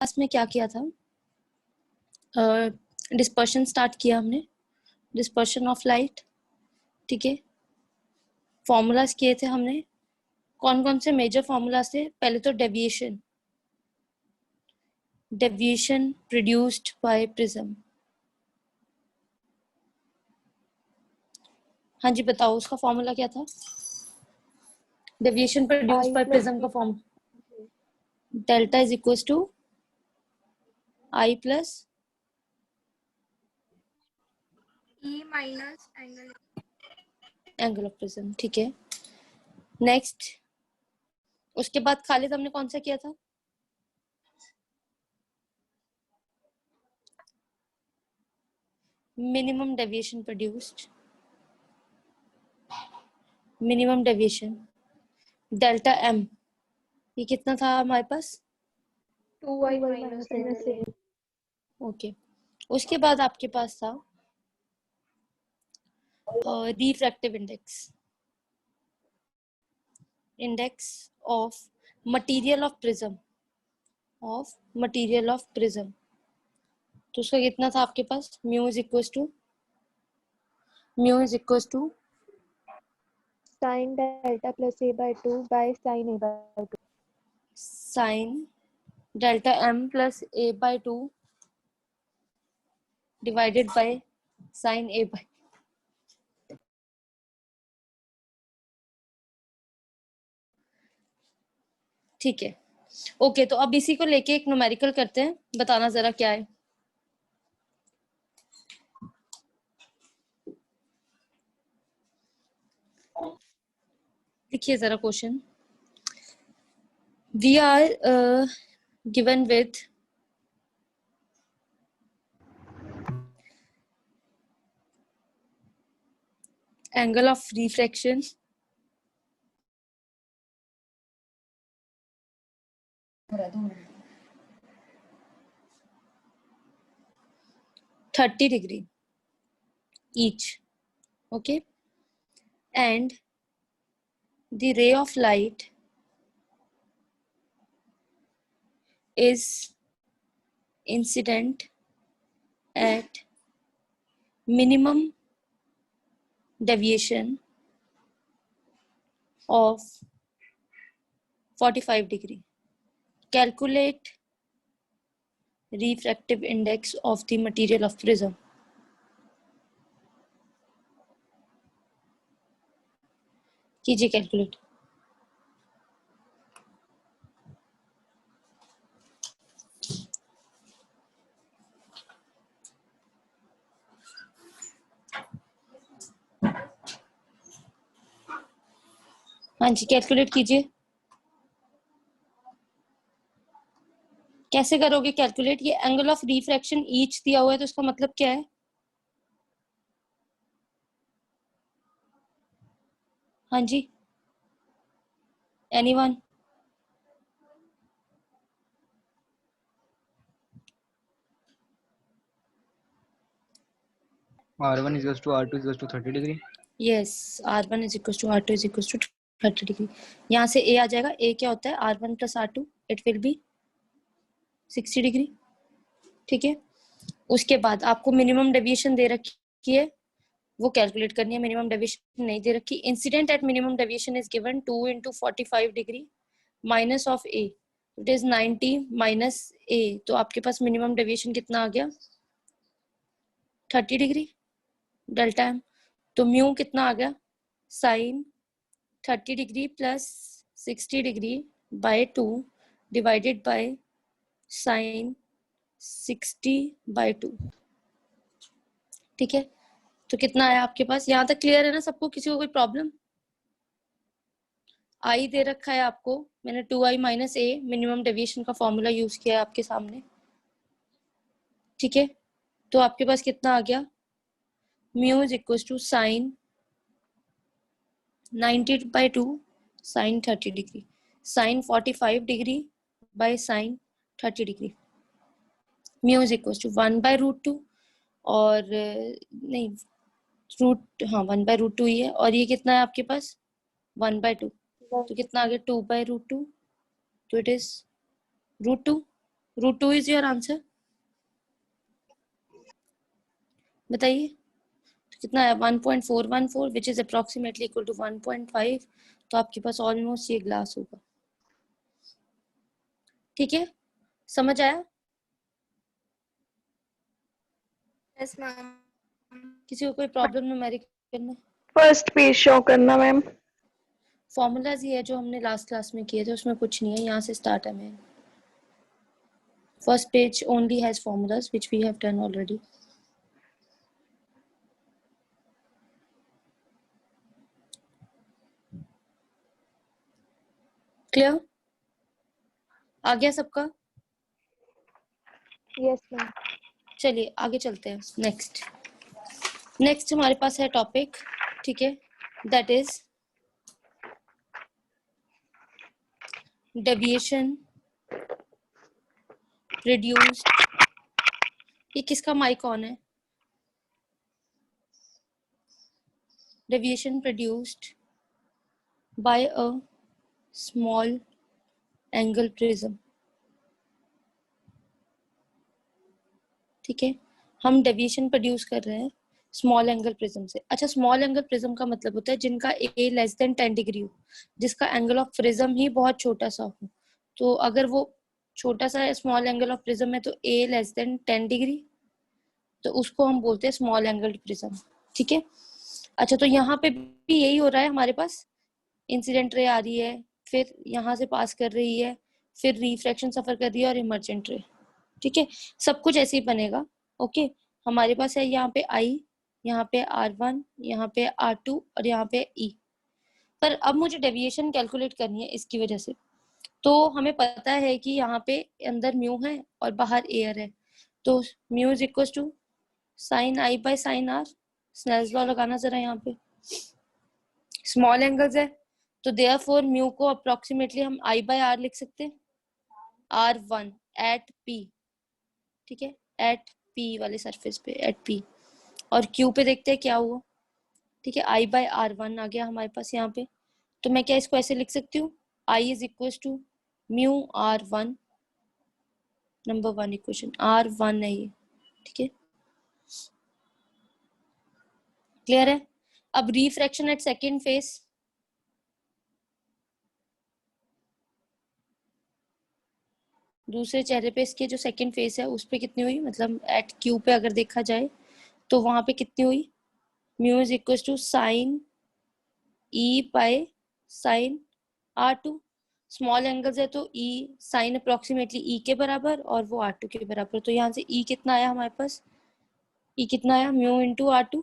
Class में क्या किया था, डिस्पर्शन स्टार्ट किया हमने, डिस्पर्शन ऑफ लाइट, ठीक है। फॉर्मूलाज किए थे हमने, कौन कौन से मेजर फॉर्मूलाज थे? पहले तो deviation, deviation produced by prism. हाँ जी बताओ, उसका फॉर्मूला क्या था? डेविएशन प्रोड्यूस्ड बाय प्रिज्म का form, delta is equal to I plus E minus angle of prism, ठीक है। नेक्स्ट, उसके बाद खालिद हमने कौन सा किया था? Minimum deviation produced, minimum deviation delta M, ये कितना था हमारे पास? 2y माइनस ए। ओके। उसके बाद आपके पास था refractive index, index of material of prism, of material of prism. तो उसका कितना था आपके पास? Mu is equal to sin delta plus a by 2 by sin a by 2, sin delta m plus a by 2 divided by sin a by, ठीक है। Okay, तो अब इसी को लेके एक न्यूमेरिकल करते हैं, बताना जरा क्या है। देखिए जरा question, we are given with angle of refraction (30° each), okay, and the ray of light is incident at minimum deviation of 45°. Calculate refractive index of the material of prism. कीजिए कैलकुलेट। हाँ जी कैलकुलेट कीजिए। कैसे करोगे calculate? ये angle of refraction each दिया हुआ है, तो इसका मतलब क्या है? हाँ जी, anyone? R1 is equals to R2 is equals to 30°. Yes, R1 is equals to R2 is equals to 30°. यहाँ से A आ जाएगा। A क्या होता है? R1 plus R2, it will be 60°. ठीक है। उसके बाद आपको मिनिमम डेविएशन दे रखी है, वो कैलकुलेट करनी है। मिनिमम डेविएशन नहीं दे रखी। Incident at minimum deviation is given 2 × 45° minus of A, it is 90 minus A। तो आपके पास मिनिमम डेविएशन कितना आ गया? 30° डेल्टा एम। तो म्यू कितना आ गया? Sine 30° plus 60° by 2 divided by sine 60/2। ठीक है, तो कितना आया आपके पास? यहाँ तक क्लियर है ना सबको? किसी को कोई प्रॉब्लम? आई दे रखा है आपको, मैंने 2i माइनस ए मिनिमम डेविएशन का फॉर्मूला यूज किया है आपके सामने। ठीक है, तो आपके पास कितना आ गया? Mu is equal to sine 90/2 sine 30°, sine 45° by sine 30°। Mu is equal to 1/√2 और नहीं रूट, हाँ 1/√2 ही है। और ये कितना है आपके पास? 1/2। तो कितना आ गया? 2/√2। तो it is √2। √2 is your answer, बताइए कितना है? 1.414 which is approximately equal to 1.5। तो आपके पास ऑलमोस्ट ये ग्लास होगा। ठीक है, समझ आया? Yes ma'am. किसी को कोई प्रॉब्लम न्यूमेरिकल में? फर्स्ट पेज शो करना मैम। फॉर्मूलाज ही है जो हमने लास्ट क्लास में किए थे, उसमें कुछ नहीं है, यहाँ से स्टार्ट है। मैं first page only has formulas which we have done already. Clear? आ गया सबका? Yes ma'am. चलिए आगे चलते हैं। नेक्स्ट हमारे पास है टॉपिक, ठीक है, दैट इज डेविएशन प्रोड्यूस्ड। ये किसका माइक ऑन है? Deviation produced bye a small angle prism. ठीक है, हम डेविएशन प्रोड्यूस कर रहे हैं स्मॉल एंगल प्रिज्म से। अच्छा, स्मॉल एंगल प्रिज्म का मतलब होता है जिनका ए लेस देन 10 डिग्री हो, जिसका एंगल ऑफ प्रिज्म ही बहुत छोटा सा हो। तो अगर वो छोटा सा स्मॉल एंगल ऑफ प्रिज्म है तो ए लेस देन 10 डिग्री, तो उसको हम बोलते हैं स्मॉल एंगल प्रिज्म। ठीक है, अच्छा तो यहाँ पे भी यही हो रहा है हमारे पास। इंसिडेंट रे आ रही है, फिर यहाँ से पास कर रही है, फिर रिफ्रैक्शन सफर कर रही है और इमर्जेंट रे। ठीक है, सब कुछ ऐसे ही बनेगा। ओके, हमारे पास है यहाँ पे आई, यहाँ पे R1, यहाँ पे R2 और यहाँ पे E। पर अब मुझे डेविएशन कैलकुलेट करनी है इसकी वजह से। तो हमें पता है कि यहाँ पे अंदर म्यू है और बाहर एयर है, तो mu is equal to sine I by sine R. Snell's law लगाना जरा यहाँ पे। स्मॉल एंगल्स है तो देयरफॉर म्यू को अप्रोक्सीमेटली हम आई बाय आर लिख सकते हैं, R1 एट P। ठीक है, एट P वाले सरफेस पे, एट P। और Q पे देखते हैं क्या हुआ। ठीक है, I बाय R1 आ गया हमारे पास यहाँ पे। तो मैं क्या इसको ऐसे लिख सकती हूँ, I is equal to mu R1, number 1 equation, R1 है ये। ठीक है, क्लियर है? अब रिफ्रैक्शन एट सेकेंड फेस, दूसरे चेहरे पे इसके जो सेकंड फेस है उस पे कितनी हुई, मतलब एट Q पे अगर देखा जाए तो वहां पे कितनी हुई, mu is equal to sine E by sine R2। Small angles है तो E साइन अप्रोक्सीमेटली E के बराबर और वो R2 के बराबर। तो यहाँ से E कितना आया हमारे पास, E कितना आया, म्यू इंटू R2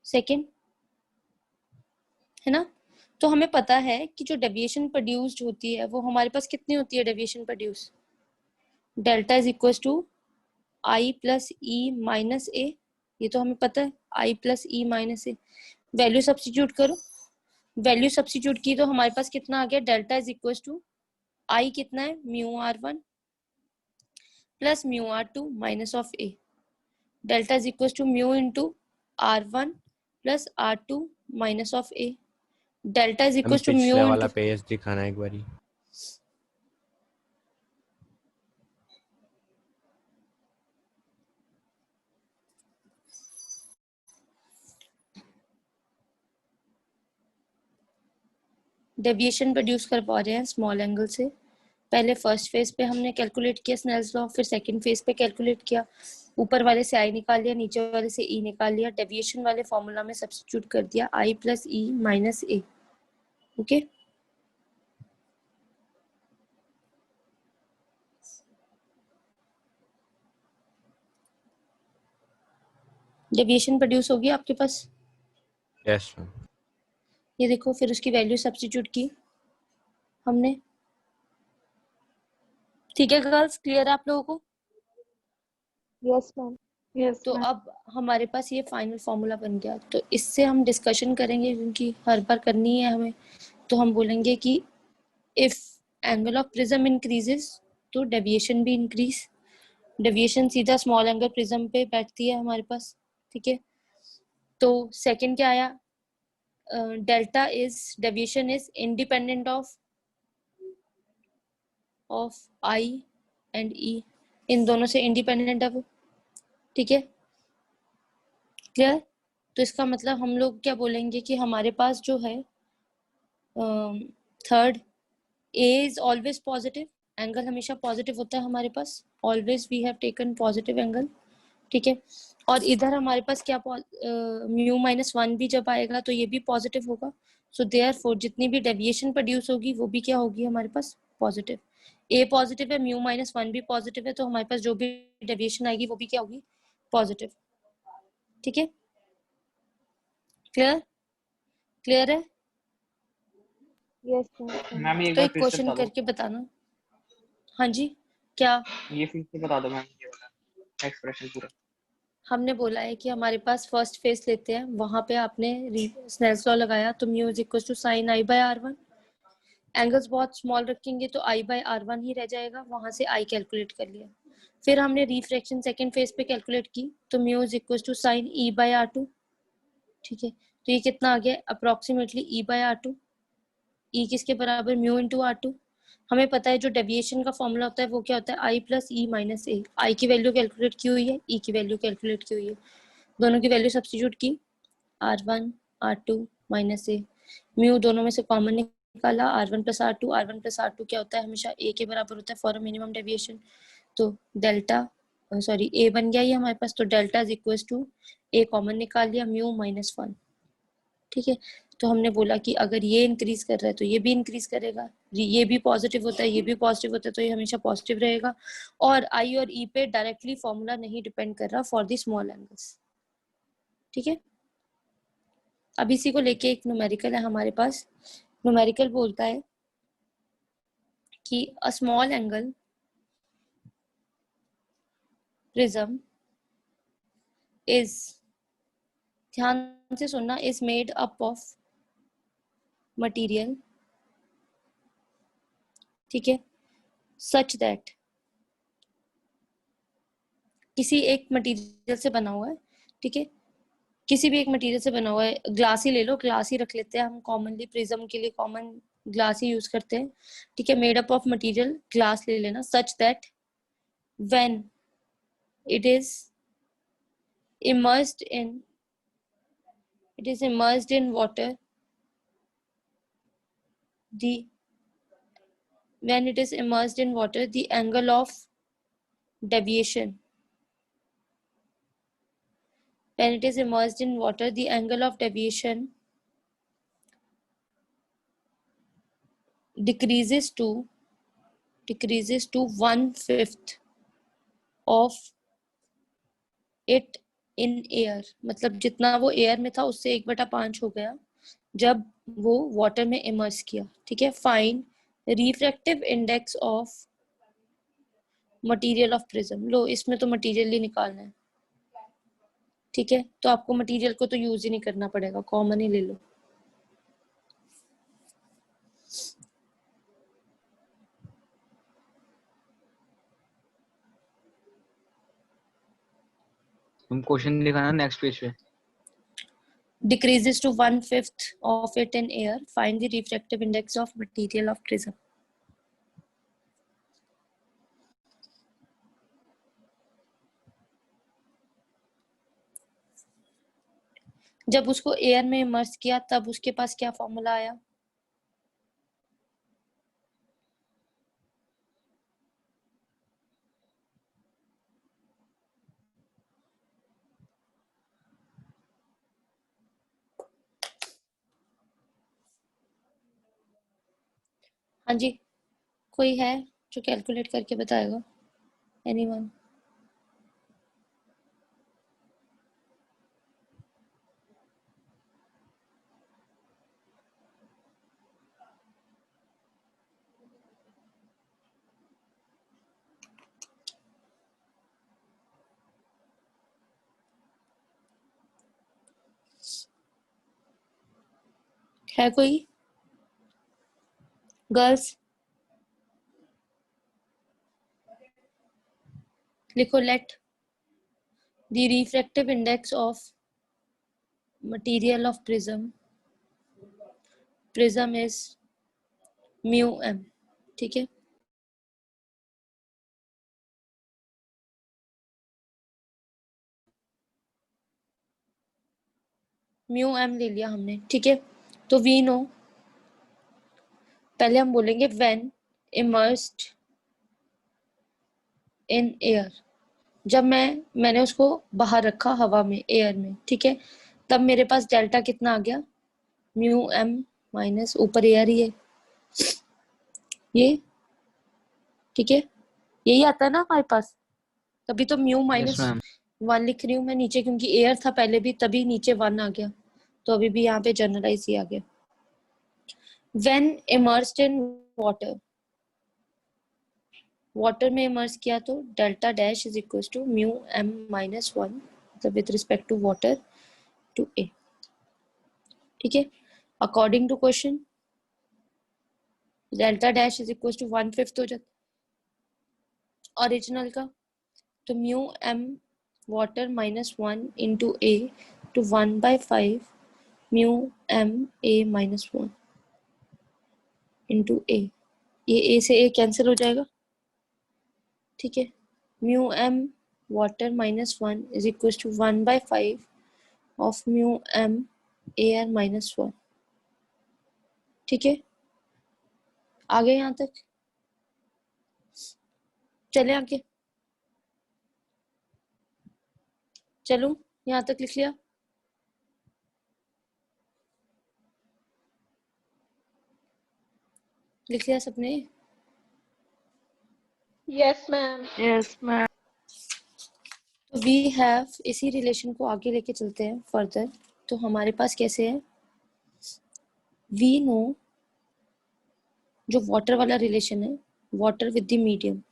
सेकेंड, है ना? तो हमें पता है कि जो डेविएशन प्रोड्यूस्ड होती है वो हमारे पास कितनी होती है, deviation produce, delta is equal to I plus E minus A. ये तो हमें पता है, I plus E minus A. Value substitute करो, वैल्यू सब्स्टिट्यूट की तो हमारे पास कितना आ गया, delta is equal to I कितना है, mu R1 plus mu R2 minus of A. Delta is equal to mu into R1 plus R2 minus of A. Delta is हम इक्वल टू पिछले म्यू वाला इंटू, पेज दिखाना एक बारी। Deviation produce कर पा रहे हैं स्मॉल एंगल से। पहले फर्स्ट फेज पे हमने कैलकुलेट किया स्नेल्स लॉ, फिर सेकंड फेज पे कैलकुलेट किया, ऊपर वाले से आई निकाल लिया, नीचे वाले से ई निकाल लिया, डेविएशन वाले फॉर्मूला में सब्स्टिट्यूट कर दिया आई प्लस ई माइनस ए। ओके, डेविएशन प्रोड्यूस होगी आपके पास, यस मैम। ये देखो, फिर उसकी वैल्यू सब्स्टिट्यूट की हमने। ठीक है गर्ल्स, क्लियर है आप लोगों को? Yes ma'am. यस तो मैम। अब हमारे पास ये फाइनल फॉर्मूला बन गया, तो इससे हम डिस्कशन करेंगे क्योंकि हर बार करनी है हमें। तो हम बोलेंगे कि if angle of prism increases तो डेविएशन भी इंक्रीज। डेविएशन सीधा स्मॉल एंगल प्रिज्म पे बैठती है हमारे पास। ठीक है, तो सेकंड क्या आया, delta deviation is independent of I and E, इन दोनों से इंडिपेंडेंट है वो, ठीक है, क्लियर। तो इसका मतलब हम लोग क्या बोलेंगे कि हमारे पास जो है third, A is always positive, angle हमेशा पॉजिटिव होता है हमारे पास, always we have taken positive angle, ठीक है। और इधर हमारे पास क्या म्यू माइनस वन भी जब आएगा तो ये भी पॉजिटिव होगा, सो देयरफॉर जितनी भी डेविएशन प्रोड्यूस होगी वो भी क्या होगी हमारे पास पॉजिटिव। ए पॉजिटिव है, म्यू माइनस वन भी पॉजिटिव है, तो हमारे पास जो भी डेविएशन आएगी वो भी क्या होगी पॉजिटिव, ठीक है, क्लियर, क्लियर है। Yes, sir. मैम ये एक तो बार एक फिर से क्वेश्चन बता दो, करके बताना। हाँ जी, क्या ये फिर से बता दो मैम, ये वाला एक्सप्रेशन पूरा। हमने बोला है कि हमारे पास फर्स्ट फेस लेते हैं, वहां पे आपने स्नेल्स लॉ लगाया, तो mu is equal to sine I by R one, angles बहुत स्मॉल रखेंगे तो आई बाय आर वन ही रह जाएगा, वहां से आई कैलकुलेट कर लिया। फिर हमने रिफ्रैक्शन सेकंड फेज पे कैलकुलेट की, तो mu is equal to sine E by R two, ठीक है। तो ये कितना आ गया approximately E by R two, E किसके बराबर म्यू इंटू आर टू। हमें पता है जो डेविएशन का फॉर्मूला होता है वो क्या होता है आई प्लस ई माइनस ए, आई की वैल्यू कैलकुलेट की हुई है, ई की वैल्यू कैलकुलेट की हुई है, दोनों की वैल्यू सब्स्टिट्यूट की, R one R two minus A, mu दोनों में से कॉमन निकाला, R one plus R two, R one plus R two क्या होता है हमेशा ए के बराबर होता है फॉर अ मिनिमम डेविएशन, तो डेल्टा सॉरी ए बन गया ये हमारे पास, तो delta is equal to A common निकाल लिया म्यू माइनस वन, ठीक है। तो हमने बोला कि अगर ये इंक्रीज कर रहा है तो ये भी इंक्रीज करेगा, ये भी पॉजिटिव होता है ये भी पॉजिटिव होता है, तो ये हमेशा पॉजिटिव रहेगा, और आई और ई पे डायरेक्टली फॉर्मूला नहीं डिपेंड कर रहा फॉर द स्मॉल एंगल्स, ठीक है। अब इसी को लेके एक न्यूमेरिकल है हमारे पास, न्यूमेरिकल बोलता है कि a small angle prism is, ध्यान से सुनना, is made up of material, ठीक है, सच दैट, किसी एक मटेरियल से बना हुआ है, ठीक है, किसी भी एक मटेरियल से बना हुआ है, ग्लास ही ले लो, ग्लास ही रख लेते हैं हम कॉमनली, प्रिज्म के लिए कॉमन ग्लास ही यूज करते हैं, ठीक है, made up of material glass ले लेना, such that when it is immersed in, it is immersed in water, the when it is immersed in water the angle of deviation, when it is immersed in water the angle of deviation decreases to 1/5 of it in air, मतलब जितना वो air में था उससे 1/5 हो गया जब वो वाटर में इमर्स किया, ठीक है। Find refractive index of material of prism, लो इसमें तो मटेरियल ही निकालना है, ठीक है, तो आपको मटेरियल को तो यूज ही नहीं करना पड़ेगा, कॉमन ही ले लो। तुम क्वेश्चन दिखाना नेक्स्ट पेज पे। Decreases to 1/5 of it in air, find the refractive index of material of prism। जब उसको एयर में इमर्स किया तब उसके पास क्या फॉर्मूला आया, हाँ जी, कोई है जो कैलकुलेट करके बताएगा, एनीवन। है कोई, गर्ल्स लिखो, let the refractive index of material of prism is mu M, ठीक है। म्यू एम ले लिया हमने, ठीक है। तो वी नो, पहले हम बोलेंगे व्हेन इमर्स्ड इन एयर, जब मैंने उसको बाहर रखा हवा में, एयर में, ठीक है, तब मेरे पास डेल्टा कितना आ गया, म्यू एम माइनस, ऊपर एयर ही है ये, ठीक है, यही आता है ना हमारे पास, तभी तो म्यू यस माइनस मैम। 1 लिख रही हूँ मैं नीचे, क्योंकि एयर था पहले भी, तभी नीचे 1 आ गया, तो अभी भी यहाँ पे जनरलाइज ही आ गया। When immersed in water, water में इमर्स किया तो delta dash is equal to mu M minus 1, मतलब with respect to water to A, ठीक है। According to question delta dash is equal to 1/5 हो जाता ओरिजिनल का, तो mu M water minus 1 into A to 1/5 mu M A minus 1 into A, ये A से A cancel हो जाएगा, ठीक है। Mu M water minus 1 is equal to 1/5 of mu M air minus 1, ठीक है। आगे यहाँ तक चले, आगे चलो, यहाँ तक लिख लिया, लिख लिया सबने। Yes, ma'am. Yes, ma'am. तो वी हैव, इसी रिलेशन को आगे लेके चलते हैं फर्दर, तो हमारे पास कैसे है, वी नो, जो वाटर वाला रिलेशन है, वाटर विद द मीडियम,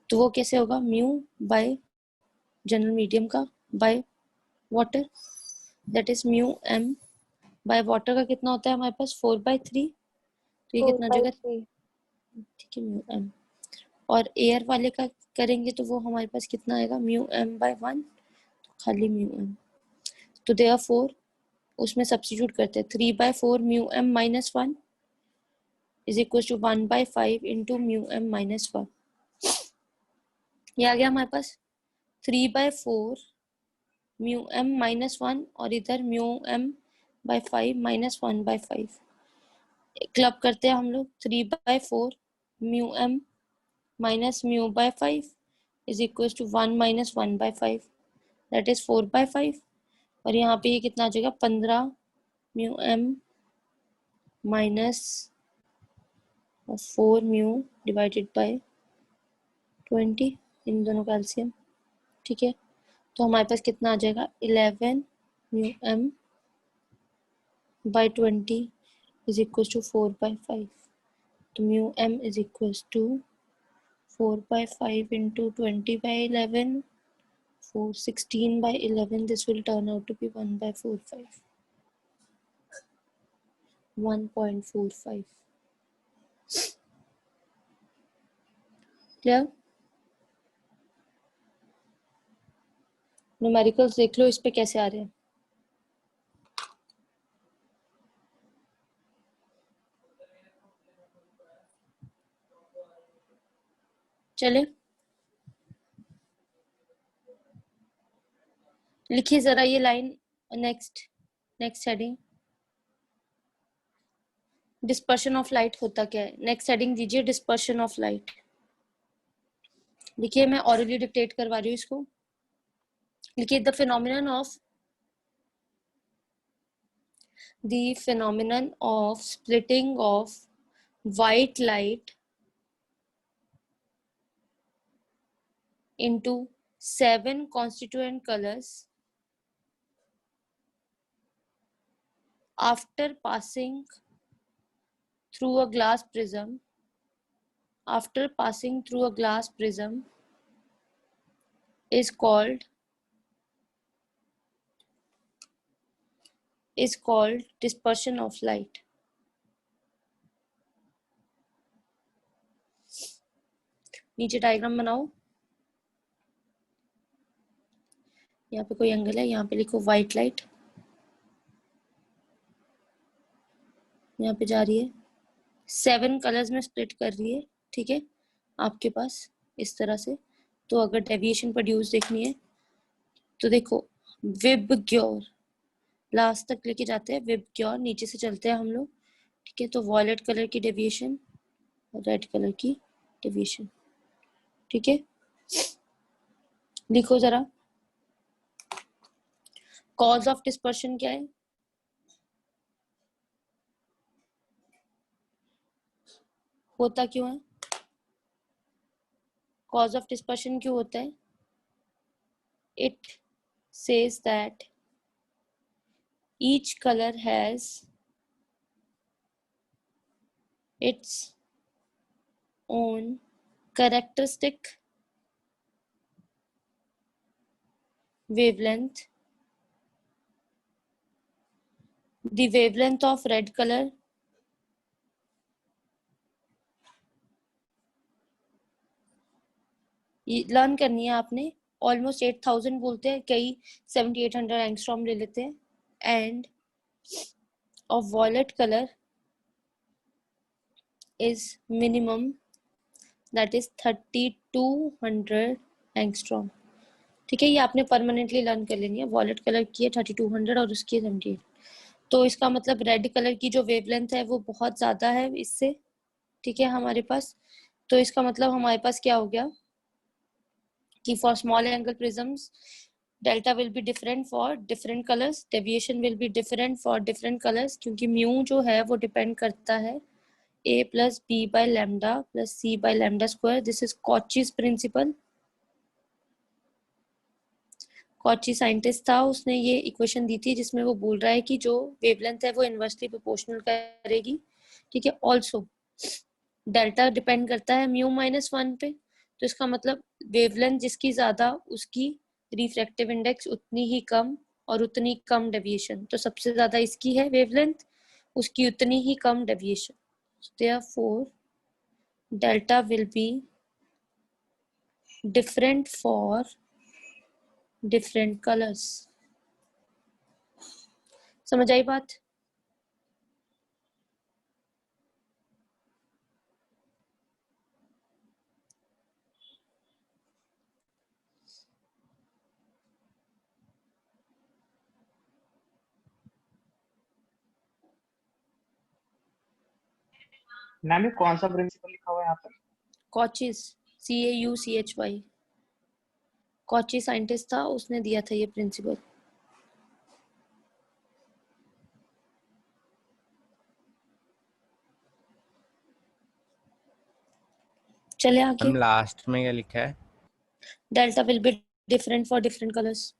तो वो कैसे होगा, म्यू बाय जनरल मीडियम का by water, that is mu M by water का कितना होता है हमारे पास 4/3, तो ये कितना जगह, 4/3 ठीक है, म्यू एम। और एयर वाले का करेंगे तो वो हमारे पास कितना आएगा, म्यू एम बाय 1, खाली म्यू एम, तो देयरफॉर उसमें सब्स्टिट्यूट करते हैं, 3/4 mu M minus 1 is equal to 1/5 into mu M minus 1, ये आ गया हमारे पास 3/4 म्यू एम माइनस 1, और इधर mu M by 5 minus 1/5, club करते हैं हम लोग, 3/4 mu M minus mu by 5 is equal to 1 minus 1/5, that is 4/5, और यहाँ पे ये कितना आ जाएगा, 15 mu M minus 4 mu divided by 20, इन दोनों का एलसीएम, ठीक है। तो हमारे पास कितना आ जाएगा, 11 mu M by 20 is equal to 4/5, तो mu M is equal to 4/5 into 20/11, 416/11, this will turn out to be 1/45, 1.45, clear? Numericals देख लो इस पे कैसे आ रहे हैं, चले लिखिए जरा ये line, next heading, dispersion of light होता क्या है, नेक्स्ट हेडिंग दीजिए, डिस्पर्शन ऑफ लाइट लिखिए, मैं ऑरली डिक्टेट करवा रही हूँ इसको, लिखिए the phenomenon of splitting of white light into 7 constituent colors after passing through a glass prism is called dispersion of light. नीचे डायग्राम बनाओ, यहाँ पे कोई एंगल है, यहाँ पे लिखो व्हाइट लाइट, यहाँ पे जा रही है 7 कलर्स में स्प्लिट कर रही है, ठीक है, आपके पास इस तरह से। तो अगर डेविएशन प्रोड्यूस देखनी है तो देखो, विबग्योर लास्ट तक लेके जाते हैं विब क्योर, नीचे से चलते हैं हम लोग, ठीक है। तो वॉयलेट कलर की डेविएशन, रेड कलर की डेविएशन, ठीक है। लिखो जरा, कॉज ऑफ डिस्पर्शन क्या है? होता क्यों है? कॉज ऑफ डिस्पर्शन क्यों होता है? It says that each color has its own characteristic wavelength. The wavelength of red color learn करनी है आपने। ऑलमोस्ट 8000 बोलते हैं, कई 7800 एंगस्ट्रॉम ले लेते हैं। End of violet colour is minimum, that is 3200 angstrom, ठीक है। ये आपने परमानेंटली लर्न कर लेनी है। वॉयलेट कलर की है 3200 और उसकी है 78। तो इसका मतलब रेड कलर की जो वेवलेंथ है वो बहुत ज्यादा है इससे, ठीक है, हमारे पास। तो इसका मतलब हमारे पास क्या हो गया कि for small angle prisms delta will be different for different colours, deviation will be different for different colours, क्योंकि म्यू जो है वो डिपेंड करता है a plus b by lambda plus c by lambda square. This is Cauchy's principle. Cauchy scientist था, उसने ये equation दी थी जिसमें वो बोल रहा है कि जो वेवलेंथ है वो इनवर्सली प्रोपोर्शनल करेगी, ठीक है। ऑल्सो डेल्टा डिपेंड करता है म्यू -1 पे, तो इसका मतलब वेवलेंथ जिसकी ज्यादा उसकी रिफ्रैक्टिव इंडेक्स उतनी ही कम और उतनी कम डेविएशन। तो सबसे ज्यादा इसकी है वेवलेंथ, उसकी उतनी ही कम deviation. Therefore, delta will be different for different colors. समझ आई बात? मैम ये कौन सा प्रिंसिपल लिखा हुआ है यहाँ पर? Cauchy's, CAUCHY, कॉची साइंटिस्ट था, उसने दिया था ये प्रिंसिपल। चले आगे। हम लास्ट में क्या लिखा है? Delta will be different for different colours,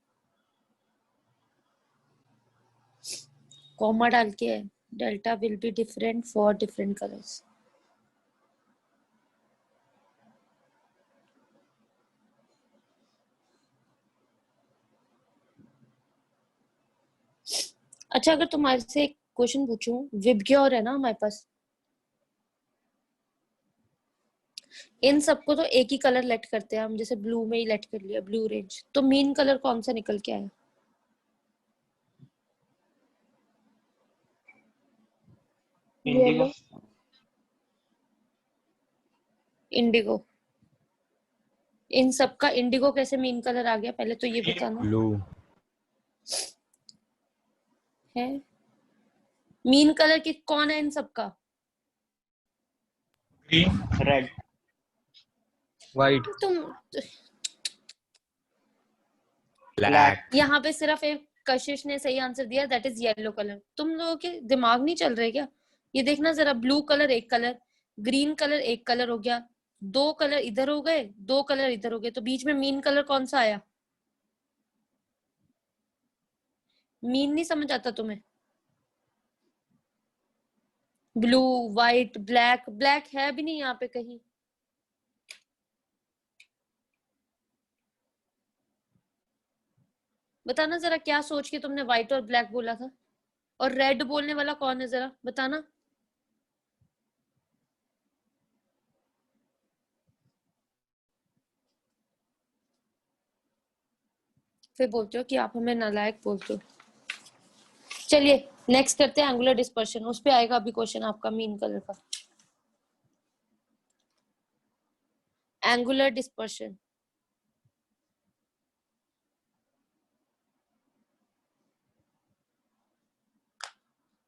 comma डाल के है, delta will be different for different colours. अच्छा, अगर तुम्हारे से एक क्वेश्चन पूछूं, विबग्योर है ना हमारे पास, इन सबको तो एक ही कलर लेट करते हैं हम, जैसे ब्लू में ही लेट कर लिया, ब्लू रेंज। तो मीन कलर कौन सा निकल के आया? इंडिगो। इंडिगो। इन सबका इंडिगो कैसे मीन कलर आ गया, पहले तो ये बताना। ब्लू है मीन कलर की कौन है इन सबका? ग्रीन, रेड, वाइट, तुम ब्लैक यहाँ पे सिर्फ एक कशिश ने सही आंसर दिया, दैट इज येलो कलर। तुम लोगों के दिमाग नहीं चल रहे क्या? ये देखना जरा, ब्लू कलर एक कलर, ग्रीन कलर एक कलर हो गया, दो कलर इधर हो गए, दो कलर इधर हो गए, तो बीच में मीन कलर कौन सा आया? मीन नहीं समझ आता तुम्हें? ब्लू, व्हाइट, ब्लैक, ब्लैक है भी नहीं यहाँ पे कहीं। बताना जरा, क्या सोच के तुमने व्हाइट और ब्लैक बोला था? और रेड बोलने वाला कौन है, जरा बताना। फिर बोलते हो कि आप हमें नालायक बोलते हो। चलिए नेक्स्ट करते हैं एंगुलर डिस्पर्शन, उस पे आएगा अभी क्वेश्चन आपका मीन कलर का। एंगुलर डिस्पर्शन,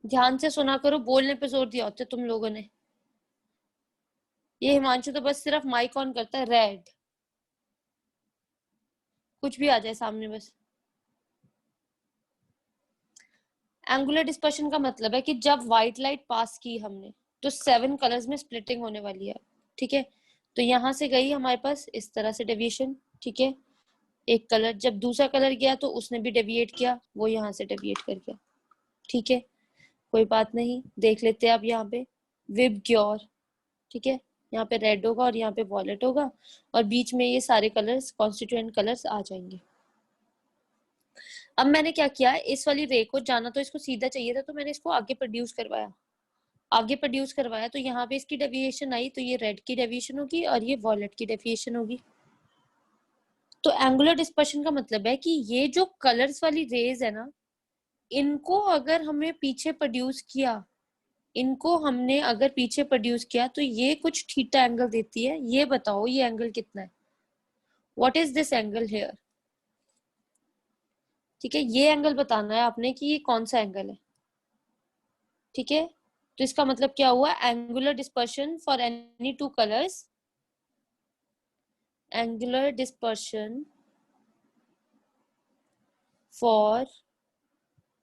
ध्यान से सुना करो, बोलने पे जोर दिया होता है तुम लोगों ने। ये हिमांशु तो बस सिर्फ माइक ऑन करता है। रेड, कुछ भी आ जाए सामने बस। एंगुलर डिस्पर्शन का मतलब है कि जब व्हाइट लाइट पास की हमने तो 7 कलर्स में स्प्लिटिंग होने वाली है। ठीक है, तो यहां से गई हमारे पास इस तरह से डेविएशन। ठीक है, एक कलर, जब दूसरा कलर गया तो उसने भी डेविएट किया, वो यहाँ से डेविएट कर गया। ठीक है, कोई बात नहीं, देख लेते हैं अब यहाँ पे विबग्योर। ठीक है, यहाँ पे रेड होगा और यहाँ पे वॉयलेट होगा और बीच में ये सारे कलर्स कॉन्स्टिट्यूएंट कलर्स आ जाएंगे। अब मैंने क्या किया, इस वाली रे को जाना तो इसको सीधा चाहिए था, तो मैंने इसको आगे प्रोड्यूस करवाया। आगे प्रोड्यूस करवाया तो यहाँ पे इसकी डेविएशन आई, तो ये रेड की डेविएशन होगी और ये वॉयलेट की डेविएशन होगी। तो एंगुलर डिस्पर्शन का मतलब है कि ये जो कलर्स वाली रेज है ना, इनको अगर हमने पीछे प्रोड्यूस किया, इनको हमने अगर पीछे प्रोड्यूस किया तो ये कुछ थीटा एंगल देती है। ये बताओ ये एंगल कितना है? What is this angle here? ठीक है, ये एंगल बताना है आपने कि ये कौन सा एंगल है। ठीक है, तो इसका मतलब क्या हुआ, angular dispersion for any two colours, angular dispersion for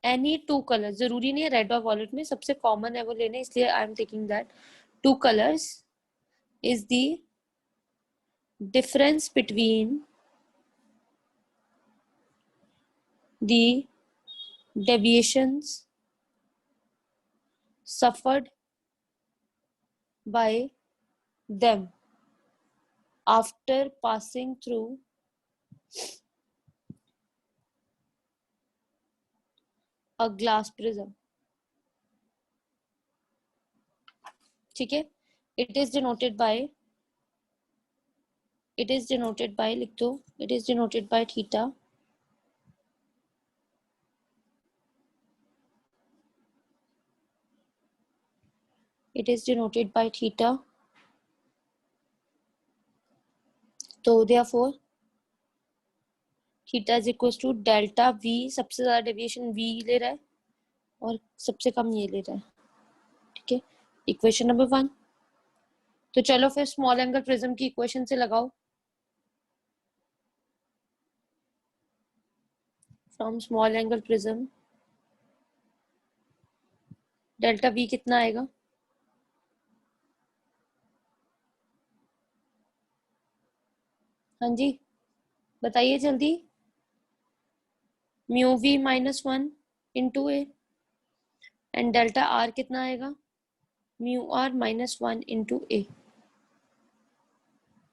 any two colour, जरूरी नहीं है रेड और वॉयलेट में, सबसे कॉमन है वो लेने, इसलिए I am taking that two colours is the difference between the deviations suffered by them after passing through a glass prism. ठीक है, it is denoted by लिख दो, it is denoted by theta तो therefore theta is equal to delta V, सबसे ज्यादा deviation we ले रहा है और सबसे कम ये ले रहा है। ठीक है, इक्वेशन नंबर 1। तो चलो फिर स्मॉल एंगल प्रिज्म की इक्वेशन से लगाओ। From small angle prism delta V कितना आएगा? हाँ जी बताइए जल्दी। Mu V -1 into A, and delta R कितना आएगा? Mu R -1 into A.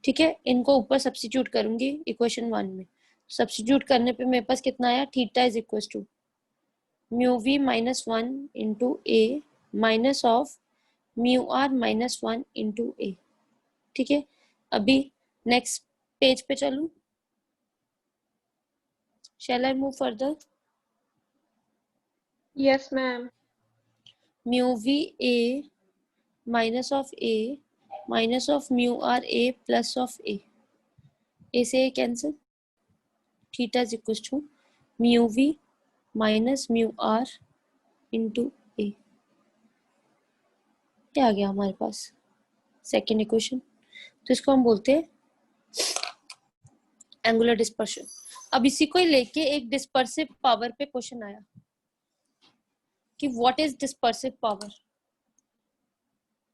ठीक है, इनको ऊपर सब्स्टिट्यूट करूंगी इक्वेशन 1 में। सब्स्टिट्यूट करने पे मेरे पास कितना आया, theta is equal to mu V -1 into A minus of mu R -1 into A. ठीक है, अभी नेक्स्ट पेज पे चलूं? Shall I move further? Yes, ma'am. Mu v a minus of a minus of mu r a plus of a. A से a cancel. Theta is equals to mu v minus mu r into a. क्या आ गया हमारे पास? Second equation. तो इसको हम बोलते हैं angular dispersion. अब इसी को लेके एक डिस्पर्सिव पावर पे क्वेश्चन आया कि व्हाट इज डिस्पर्सिव पावर।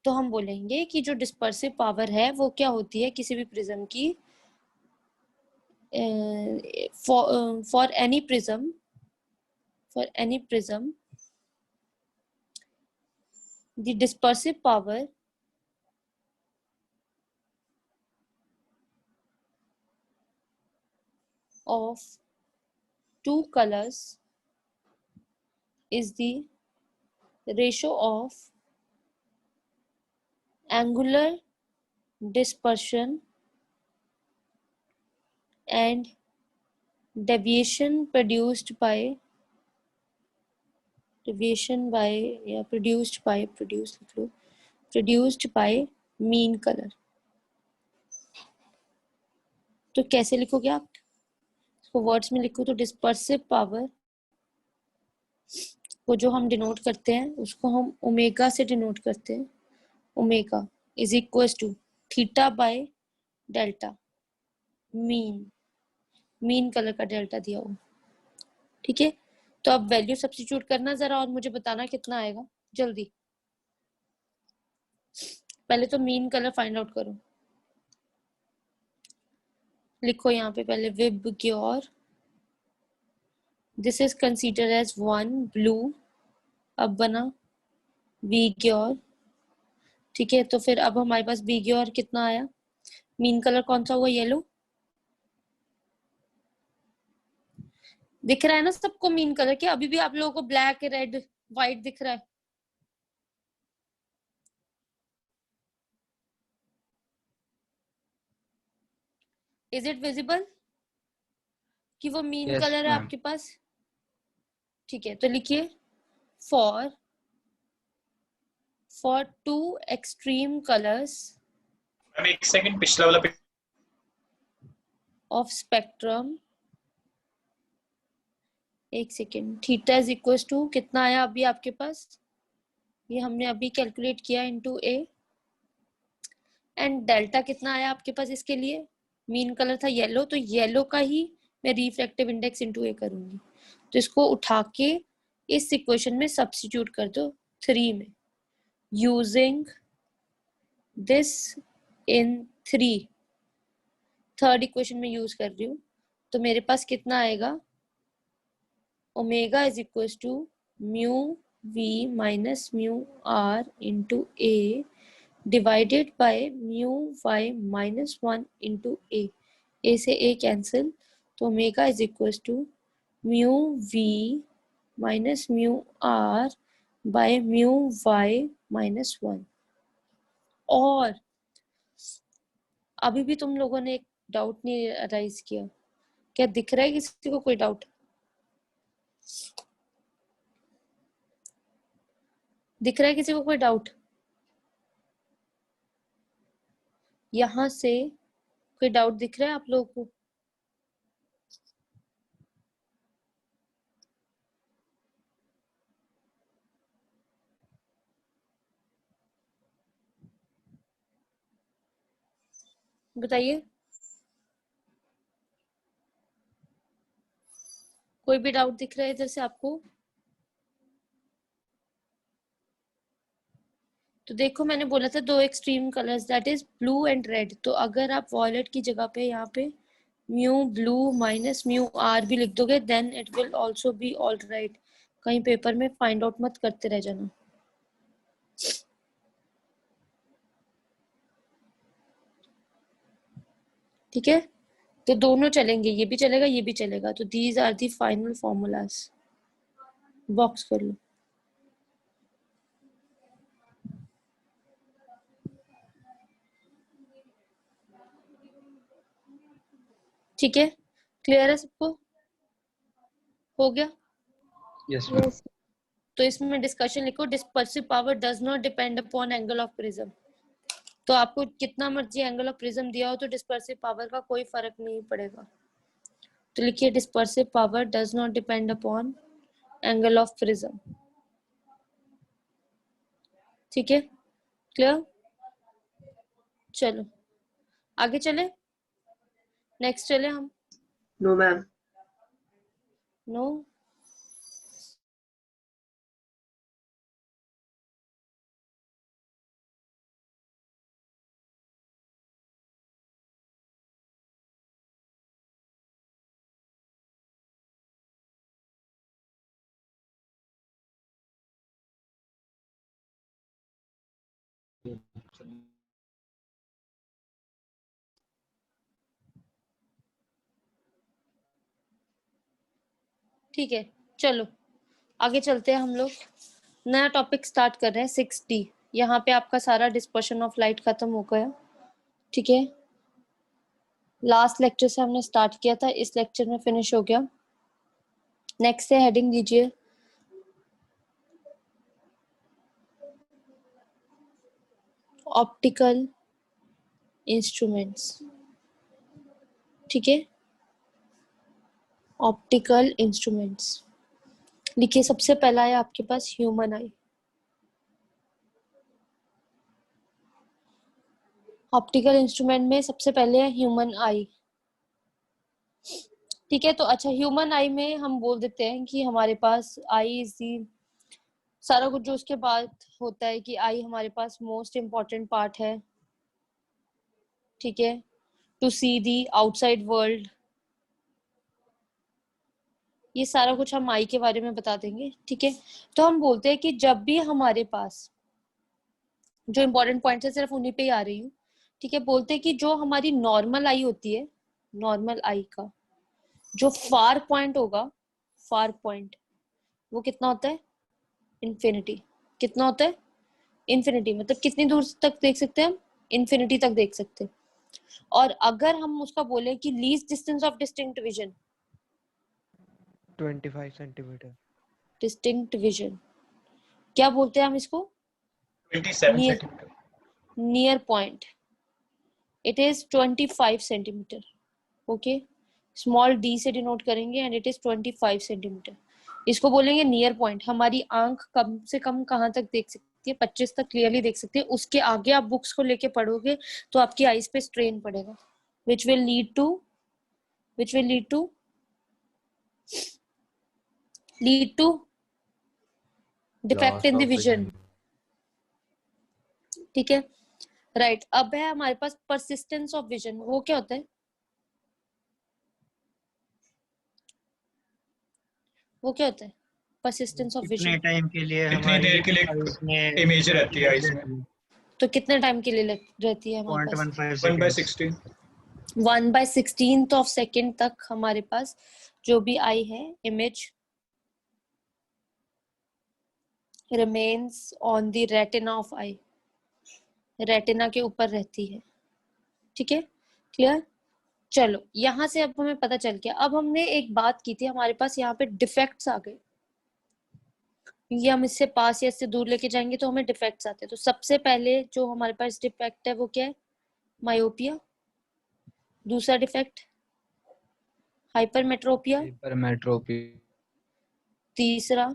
तो हम बोलेंगे कि जो डिस्पर्सिव पावर है वो क्या होती है किसी भी प्रिज्म की, for any prism the dispersive power of two colors is the ratio of angular dispersion and deviation produced by mean color। तो कैसे लिखोगे आप इसको? वर्ड्स में लिखो तो डिस्पर्सिव पावर वो जो हम डिनोट करते हैं उसको हम ओमेगा से डिनोट करते हैं। Omega is equal to theta by delta, mean colour का डेल्टा दिया हुआ। ठीक है, तो अब वैल्यू सब्स्टिट्यूट करना जरा और मुझे बताना कितना आएगा जल्दी। पहले तो मीन कलर फाइंड आउट करो। लिखो यहाँ पे पहले VIBGYOR, this is consider as 1 blue, अब बना विग्योर। ठीक है, तो फिर अब हमारे पास विग्योर कितना आया, मीन कलर कौन सा हुआ, येलो। दिख रहा है ना सबको मीन कलर के, अभी भी आप लोगों को ब्लैक रेड व्हाइट दिख रहा है। इज इट विजिबल कि वो मीन Yes, कलर है ma'am. आपके पास। ठीक है, तो लिखिए for two extreme colours ma'am एक सेकंड, पिछला वाला ऑफ स्पेक्ट्रम, एक second, theta is equal to कितना आया अभी आपके पास, ये हमने अभी कैलकुलेट किया इनटू ए, एंड डेल्टा कितना आया आपके पास इसके लिए, मीन कलर था येलो, तो येलो का ही मैं रिफ्रैक्टिव इंडेक्स इनटू ए करूंगी। तो इसको उठा के इस इक्वेशन में सब्स्टिट्यूट कर दो 3 में, using this in 3, third equation में यूज कर रही हूँ। तो मेरे पास कितना आएगा, omega is equal to mu V minus mu R into A divided by mu Y minus 1 into A से ए कैंसिल, तो omega is equal to mu V minus mu R by mu Y minus 1। और अभी भी तुम लोगों ने एक doubt नहीं अराइज किया, क्या दिख रहा है किसी को कोई डाउट, दिख रहा है किसी को कोई डाउट, यहां से कोई डाउट दिख रहा है आप लोगों को। बताइए, कोई भी डाउट दिख रहा है इधर से आपको। तो देखो मैंने बोला था दो extreme colours that is blue and red, तो अगर आप वॉयलेट की जगह पे यहाँ पे mu blue minus mu R भी लिख दोगे then it will also be all right. कहीं पेपर में फाइंड आउट मत करते रह जाना। ठीक है, तो दोनों चलेंगे, ये भी चलेगा ये भी चलेगा। तो these are the final formulas, box कर लो। ठीक है, क्लियर है सबको, हो गया। Yes, ma'am. Yes. तो इसमें डिस्कशन लिखो, dispersive power does not depend upon angle of prism. तो आपको कितना मर्जी एंगल ऑफ प्रिज्म दिया हो तो डिस्पर्सिव पावर का कोई फर्क नहीं पड़ेगा। तो लिखिए dispersive power does not depend upon angle of prism. ठीक है, क्लियर। चलो आगे चले, नेक्स्ट चले हम। No, ma'am. नो ठीक है, चलो आगे चलते हैं हम लोग। नया टॉपिक स्टार्ट कर रहे हैं 6D। यहाँ पे आपका सारा डिस्पर्शन ऑफ लाइट खत्म हो गया। ठीक है, लास्ट लेक्चर से हमने स्टार्ट किया था, इस लेक्चर में फिनिश हो गया। नेक्स्ट से हेडिंग दीजिए ऑप्टिकल इंस्ट्रूमेंट्स। ठीक है, ऑप्टिकल इंस्ट्रूमेंट्स। लिखिए, सबसे पहला है आपके पास ह्यूमन आई। ऑप्टिकल इंस्ट्रूमेंट में सबसे पहले है ह्यूमन आई। ठीक है, तो अच्छा ह्यूमन आई में हम बोल देते हैं कि हमारे पास आई इज दी, सारा कुछ जो उसके बाद होता है कि आई हमारे पास मोस्ट इम्पॉर्टेंट पार्ट है। ठीक है, to see the outside world, ये सारा कुछ हम आई के बारे में बता देंगे। ठीक है, तो हम बोलते हैं कि जब भी हमारे पास जो इम्पोर्टेंट पॉइंट्स है सिर्फ उन्हीं पे ही आ रही हूँ। ठीक है, बोलते हैं कि जो हमारी नॉर्मल आई होती है, नॉर्मल आई का जो फार पॉइंट होगा, फार पॉइंट वो कितना होता है, इन्फिनिटी। कितना होता है, इन्फिनिटी। मतलब कितनी दूर तक देख सकते हैं हम, इन्फिनिटी तक देख सकते हैं। और अगर हम उसका बोले कि least distance of distinct vision, 25 centimetre. Distinct vision क्या बोलते हैं हम इसको, 27 near, centimetre. Near point, it is 25 centimetre. Okay, small D से डिनोट करेंगे एंड इट इज 25 सेंटीमीटर। इसको बोलेंगे नियर पॉइंट। हमारी आंख कम से कम कहाँ तक देख सकती है, 25 तक क्लियरली देख सकती है। उसके आगे आप बुक्स को लेके पढ़ोगे तो आपकी आईज पे स्ट्रेन पड़ेगा, which will lead to defect in the vision। ठीक है, राइट। अब है हमारे पास persistence of vision। वो क्या होता है, वो क्या होता है persistence of कितने vision? टाइम के लिए कितनी हमारी देर के लिए eyes में इमेज रहती है आईज में? तो कितने टाइम के लिए रहती है हमारे पास, 0.15 1/16। 1/16 ऑफ सेकेंड तक हमारे पास जो भी आई है image remains on the retina of eye, retina के ऊपर रहती है। ठीक है, क्लियर। चलो यहां से अब हमें पता चल गया। अब हमने एक बात की थी, हमारे पास यहाँ पे डिफेक्ट्स आ गए। ये हम इससे पास या इससे दूर लेके जाएंगे तो हमें डिफेक्ट्स आते हैं। तो सबसे पहले जो हमारे पास डिफेक्ट है वो क्या है, मायोपिया। दूसरा डिफेक्ट हाइपरमेट्रोपिया। हाइपरमेट्रोपिया। तीसरा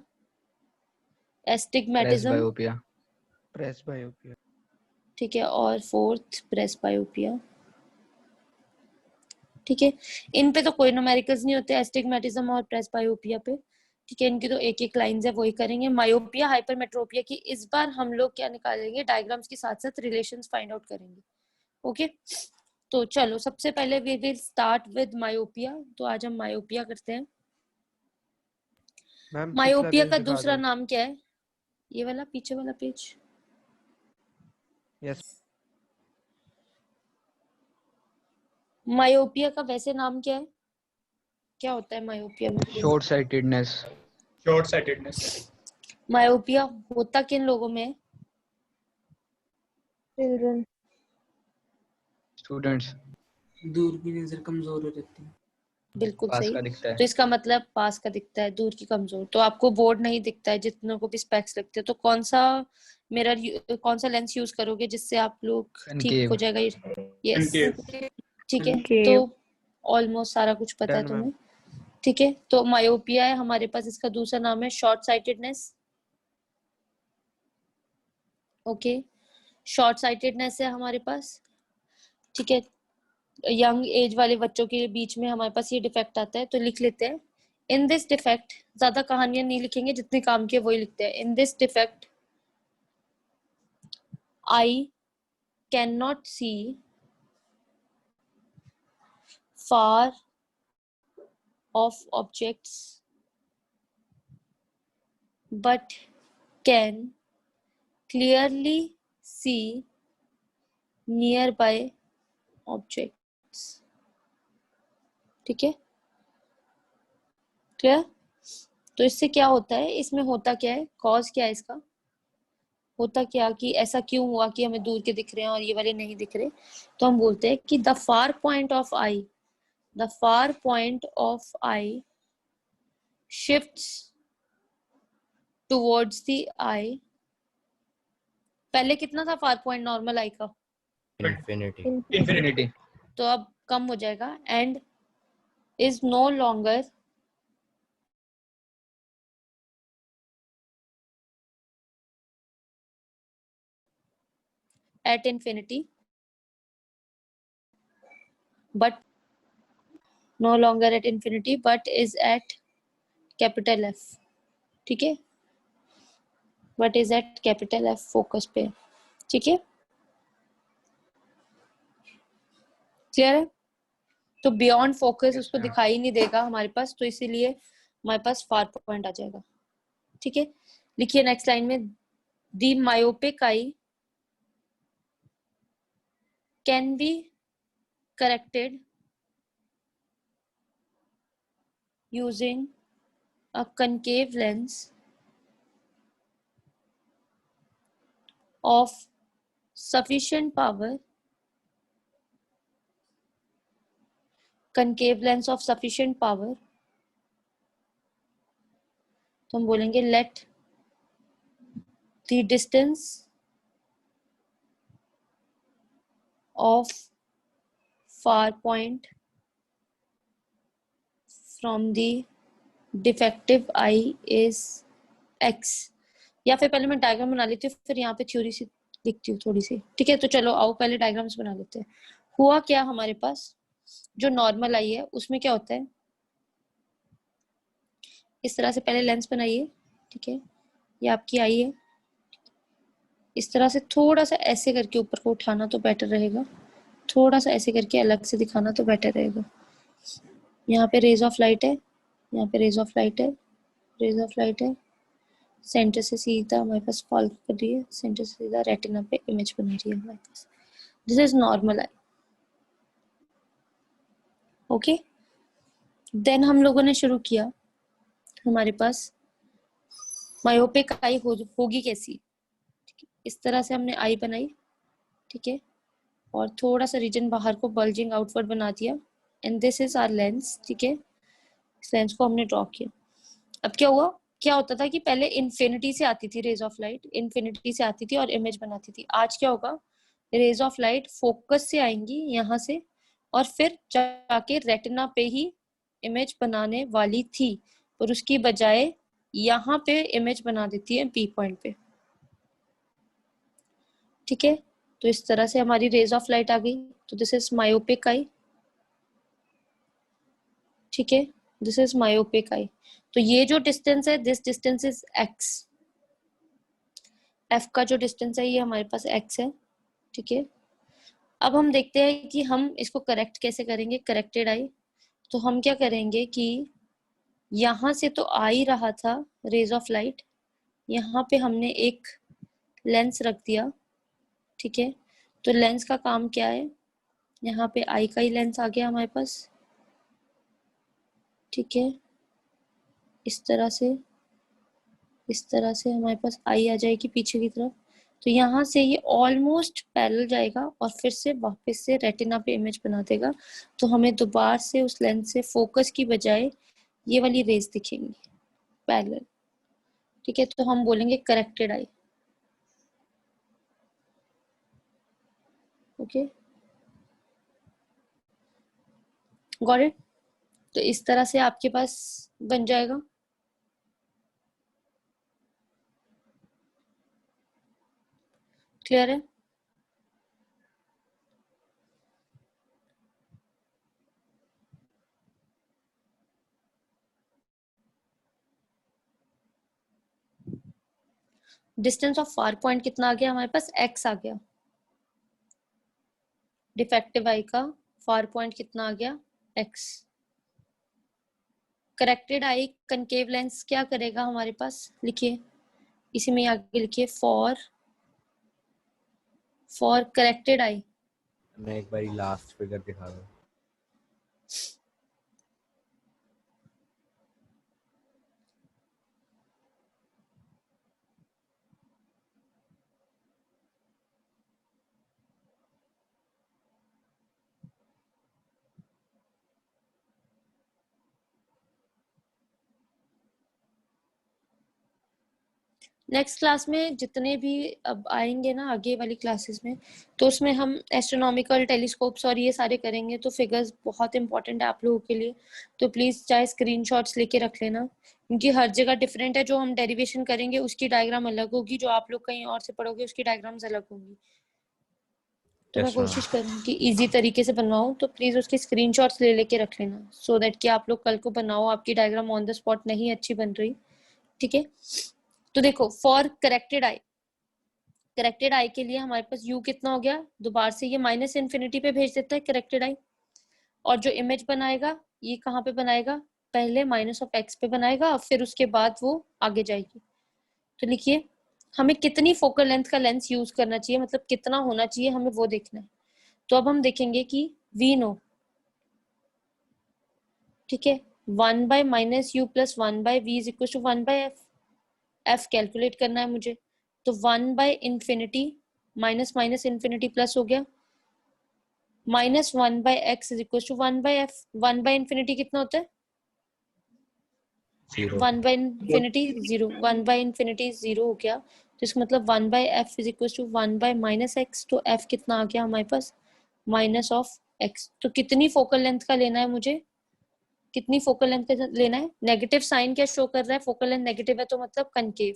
एस्टिग्मेटिज्म। प्रेसबायोपिया। प्रेसबायोपिया। ठीक है, और फोर्थ प्रेसबायोपिया। ठीक है, इन पे तो कोई न्यूमेरिकल्स नहीं होते, एस्टिग्मेटिज्म और प्रेसबायोपिया पे। ठीक है, इनकी तो एक एक लाइन है, वही करेंगे। मायोपिया हाइपरमेट्रोपिया की इस बार हम लोग क्या निकालेंगे, डायग्राम्स के साथ साथ रिलेशंस फाइंड आउट करेंगे। ओके, तो चलो सबसे पहले we will start with myopia. तो आज हम मायोपिया करते हैं। मैम मायोपिया का दूसरा नाम क्या है, ये वाला पीछे वाला पेज। यस। मायोपिया का वैसे नाम क्या है, क्या होता है मायोपिया में? Short sightedness. Short sightedness. Myopia होता किन लोगों में है? चिल्ड्रन। स्टूडेंट्स। दूर की नजर कमजोर हो जाती है। बिल्कुल पास सही। का दिखता है। तो इसका मतलब पास का दिखता है, दूर की कमजोर। तो आपको बोर्ड नहीं दिखता है, जितनों को भी स्पेक्स लगते हैं, तो कौन सा मिरर, कौन सा लेंस यूज करोगे जिससे आप लोग ठीक हो जाएगा? यस, ठीक है, तो ऑलमोस्ट सारा कुछ पता है तुम्हें। ठीक है, तो मायोपिया है हमारे पास, इसका दूसरा नाम है short sightedness. Okay, short sightedness है हमारे पास। ठीक है, यंग एज वाले बच्चों के बीच में हमारे पास ये डिफेक्ट आता है, तो लिख लेते हैं। इन दिस डिफेक्ट, ज्यादा कहानियां नहीं लिखेंगे, जितने काम किए वही लिखते हैं। In this defect I can not see far of objects but can clearly see nearby objects। ठीक है, क्लियर। तो इससे क्या होता है, इसमें होता क्या है, कॉज क्या है इसका, होता क्या कि ऐसा क्यों हुआ कि हमें दूर के दिख रहे हैं और ये वाले नहीं दिख रहे? तो हम बोलते हैं कि the far point of eye, the far point of eye shifts towards the eye. पहले कितना था फार पॉइंट नॉर्मल आई का? इन्फिनिटी। तो अब कम हो जाएगा and is no longer at infinity, but no longer at infinity, but is at capital F. ठीक है, but is at capital F focus पे. ठीक है, क्लियर है? तो बियॉन्ड फोकस उसको दिखाई नहीं देगा हमारे पास, तो इसीलिए हमारे पास फार पॉइंट आ जाएगा. ठीक है, लिखिए नेक्स्ट लाइन में, the myopic I can be corrected using a concave lens of sufficient power, concave lens of sufficient power, तो हम बोलेंगे let the distance of far point from the defective eye is x. या फिर पहले मैं diagram बना लेती हूँ, फिर यहाँ पे थ्योरी से लिखती हूँ थोड़ी सी. ठीक है, तो चलो आओ पहले डायग्राम्स बना लेते हैं. हुआ क्या, हमारे पास जो नॉर्मल आई है उसमें क्या होता है, इस तरह से पहले लेंस बनाइए. ठीक है, ये आपकी आई है, इस तरह से थोड़ा सा ऐसे करके ऊपर को उठाना तो बेटर रहेगा, थोड़ा सा ऐसे करके अलग से दिखाना तो बेटर रहेगा. यहाँ पे रेज ऑफ लाइट है, यहाँ पे रेज ऑफ लाइट है, रेज ऑफ लाइट है, सेंटर से सीधा हमारे पास फॉल कर रही है, सेंटर से सीधा रेटिना पे इमेज बना रही है हमारे पास. This is normal eye. Okay, then हम लोगों ने शुरू किया, हमारे पास मायोपिक आई होगी कैसी. इस तरह से हमने आई बनाई. ठीक है, और थोड़ा सा रीजन बाहर को बल्जिंग आउटवर्ड बना दिया, and this is our lens. ठीक है, इस लेंस को हमने ड्रॉ किया. अब क्या हुआ, क्या होता था कि पहले इन्फिनिटी से आती थी रेज ऑफ लाइट, इन्फिनिटी से आती थी और इमेज बनाती थी. आज क्या होगा, रेज ऑफ लाइट फोकस से आएंगी यहाँ से, और फिर जाके रेटिना पे ही इमेज बनाने वाली थी, और उसकी बजाय यहाँ पे इमेज बना देती है पी पॉइंट पे. ठीक है, तो इस तरह से हमारी रेज ऑफ लाइट आ गई. तो दिस इज मायोपिक आई. ठीक है, दिस इज मायोपिक आई. तो ये जो डिस्टेंस है, this distance is x. f का जो डिस्टेंस है ये हमारे पास x है. ठीक है, अब हम देखते हैं कि हम इसको करेक्ट कैसे करेंगे, करेक्टेड आई. तो हम क्या करेंगे कि यहाँ से तो आ ही रहा था रेज ऑफ लाइट, यहाँ पे हमने एक लेंस रख दिया. ठीक है, तो लेंस का काम क्या है, यहाँ पे आई का ही लेंस आ गया हमारे पास. ठीक है, इस तरह से हमारे पास आई आ जाएगी पीछे की तरफ. तो यहाँ से ये ऑलमोस्ट पैरेलल जाएगा और फिर से वापस से रेटिना पे इमेज बना देगा. तो हमें दोबारा से उस लेंस से फोकस की बजाय ये वाली रेज दिखेंगी पैरेलल. ठीक है, तो हम बोलेंगे corrected I. Okay, got it. तो इस तरह से आपके पास बन जाएगा. क्लियर है? डिस्टेंस ऑफ फार पॉइंट कितना आ गया हमारे पास, x आ गया. डिफेक्टिव आई का फार पॉइंट कितना आ गया, x. करेक्टेड आई कनकेव लेंस क्या करेगा हमारे पास, लिखिए इसी में आगे लिखिए, फॉर करेक्टेड आई. मैं एक बारी लास्ट फिगर दिखा दूं. नेक्स्ट क्लास में जितने भी अब आएंगे ना आगे वाली क्लासेस में, तो उसमें हम एस्ट्रोनॉमिकल टेलीस्कोप्स और ये सारे करेंगे. तो फिगर्स बहुत इंपॉर्टेंट है आप लोगों के लिए, तो प्लीज चाहे स्क्रीनशॉट्स लेके रख लेना, क्योंकि हर जगह डिफरेंट है. जो हम डेरिवेशन करेंगे उसकी डायग्राम अलग होगी, जो आप लोग कहीं और से पढ़ोगे उसकी डायग्राम्स अलग होंगी. तो मैं Yes, ma'am. कोशिश करूँ कि इजी तरीके से बनवाऊँ, तो प्लीज उसके स्क्रीनशॉट्स ले लेके रख लेना, सो दैट कि आप लोग कल को बनाओ, आपकी डायग्राम ऑन द स्पॉट नहीं अच्छी बन रही, ठीक है। तो देखो, फॉर करेक्टेड आई के लिए हमारे पास u कितना हो गया, दोबारा से ये माइनस इन्फिनिटी पे भेज देता है करेक्टेड आई, और जो इमेज बनाएगा ये कहाँ पे बनाएगा, पहले माइनस ऑफ एक्स पे बनाएगा, फिर उसके बाद वो आगे जाएगी। तो लिखिए, हमें कितनी फोकल लेंथ का लेंस यूज करना चाहिए, मतलब कितना होना चाहिए, हमें वो देखना है। तो अब हम देखेंगे कि वी नो, ठीक है, 1 by minus U plus 1 by V is equal to 1 by F. F calculate करना है मुझे, तो 1 by infinity minus minus infinity plus हो गया, minus 1 by X is equal to 1 by F. 1 by infinity कितना होता है, 0. 1 बाय इंफिनिटी 0, 1 बाय इंफिनिटी 0 हो गया, तो इसका मतलब 1 by F is equal to 1 by minus X. तो एफ कितना आ गया हमारे पास, माइनस ऑफ एक्स। तो कितनी फोकल लेंथ का लेना है मुझे, कितनी फोकल लेंथ का लेना है, नेगेटिव साइन क्या शो कर रहा है, फोकल लेंथ नेगेटिव है तो मतलब कनकेव,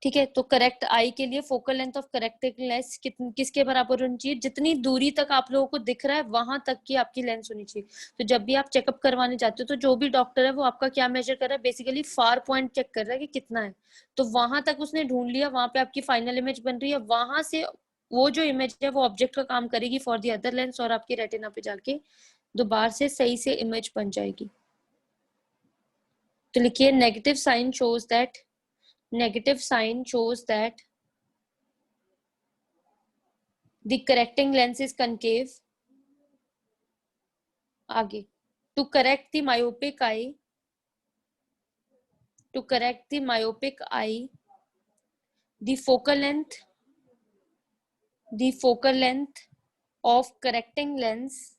ठीक है। तो करेक्ट आई के लिए focal length of corrected lens किसके बराबर होनी चाहिए, जितनी दूरी तक आप लोगों को दिख रहा है वहां तक की आपकी लेंस होनी चाहिए। तो जब भी आप चेकअप करवाने जाते हो तो जो भी डॉक्टर है वो आपका क्या मेजर कर रहा है, बेसिकली फार पॉइंट चेक कर रहा है कि कितना है, तो वहां तक उसने ढूंढ लिया, वहां पे आपकी फाइनल इमेज बन रही है, वहां से वो जो इमेज है वो ऑब्जेक्ट का काम करेगी फॉर दी अदर लेंस, और आपकी रेटिना पे जाके दोबारा से सही से इमेज बन जाएगी। तो लिखिए, negative sign shows that, negative sign shows that the correcting lens is concave. आगे, to correct the myopic eye, to correct the myopic eye, the focal length of correcting lens,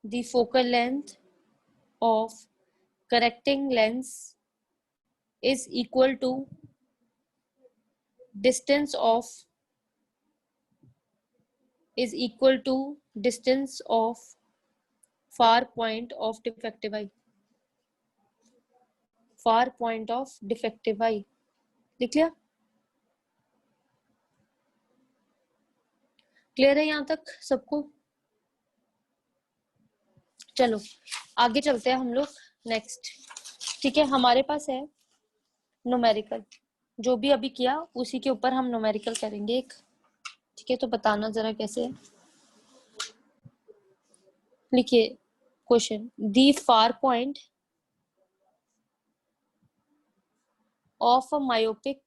the focal length of correcting lens is equal to distance of far point of defective eye, far point of defective eye। लिख लिया, clear है यहाँ तक सबको। चलो आगे चलते हैं हम लोग नेक्स्ट, ठीक है। हमारे पास है न्यूमेरिकल, जो भी अभी किया उसी के ऊपर हम न्यूमेरिकल करेंगे एक, ठीक है। तो बताना जरा कैसे है, लिखिए question, the far point of a myopic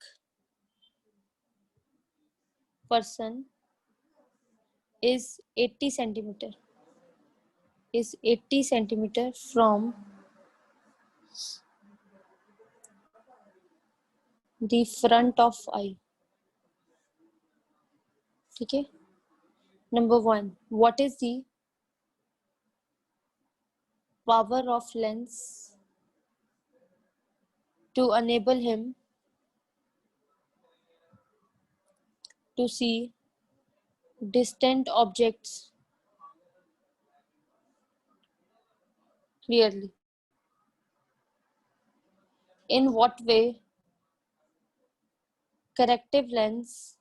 person is 80 centimeter, is 80 centimeter from the front of eye, ठीक है। Number 1, what is the power of lens to enable him to see distant objects clearly? In what way corrective lens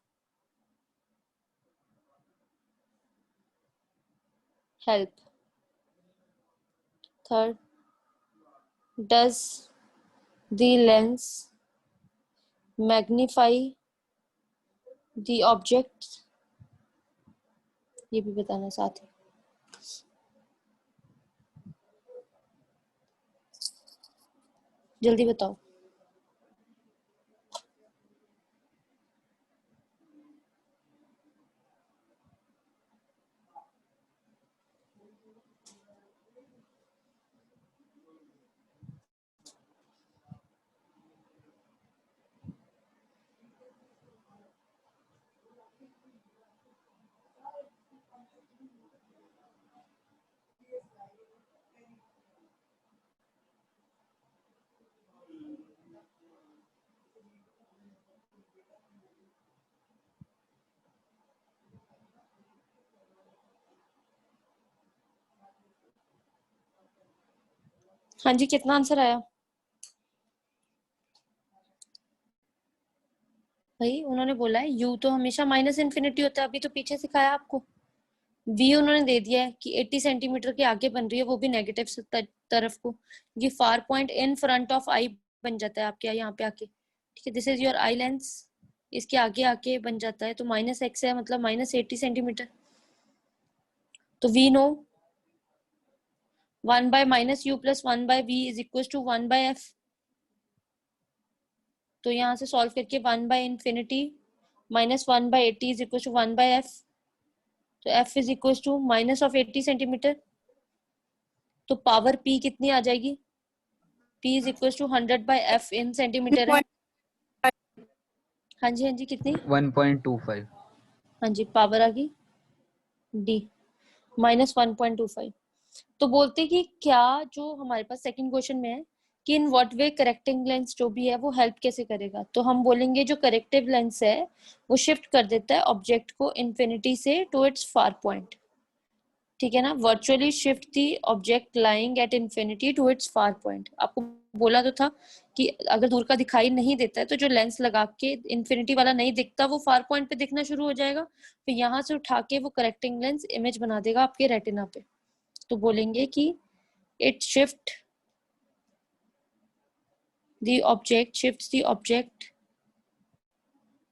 help? Third, does the lens magnify the object? ये भी बताना साथ ही। जल्दी बताओ। हाँ जी, कितना आंसर आया? भाई उन्होंने बोला है u तो हमेशा माइनस इन्फिनिटी होता है, अभी तो पीछे सिखाया आपको। v उन्होंने दे दिया है कि 80 सेंटीमीटर के आगे बन रही है, वो भी नेगेटिव तरफ को। ये far point in front of eye बन जाता है आपके यहाँ पे आके, ठीक है। This is your eye lens, इसके आगे आके बन जाता है, तो माइनस एक्स है, मतलब माइनस 80 सेंटीमीटर। तो we know 1 by minus u plus 1 by v is equals to 1 by f। तो यहाँ से सॉल्व करके 1 by infinity minus 1 by 80 is equals to 1 by f। तो f is equals to minus of 80 centimetre. तो power p कितनी आ जाएगी? p is equals to 100 by f in centimetre है। हाँ जी कितनी? 1.25। हाँ जी, पावर आ गई d माइनस 1.25। तो बोलते कि क्या जो हमारे पास सेकंड क्वेश्चन में है कि in what way correcting lens जो भी है वो हेल्प कैसे करेगा, तो हम बोलेंगे जो करेक्टिव लेंस है वो शिफ्ट कर देता है ऑब्जेक्ट को इन्फिनिटी से टू इट्स फार पॉइंट, ठीक है ना। Virtually shift the object lying at infinity to its far point. आपको बोला तो था कि अगर दूर का दिखाई नहीं देता है तो जो लेंस लगा के इन्फिनिटी वाला नहीं दिखता वो फार पॉइंट पे दिखना शुरू हो जाएगा, फिर यहाँ से उठा के वो करेक्टिंग लेंस इमेज बना देगा आपके रेटिना पे। तो बोलेंगे कि it shifts the object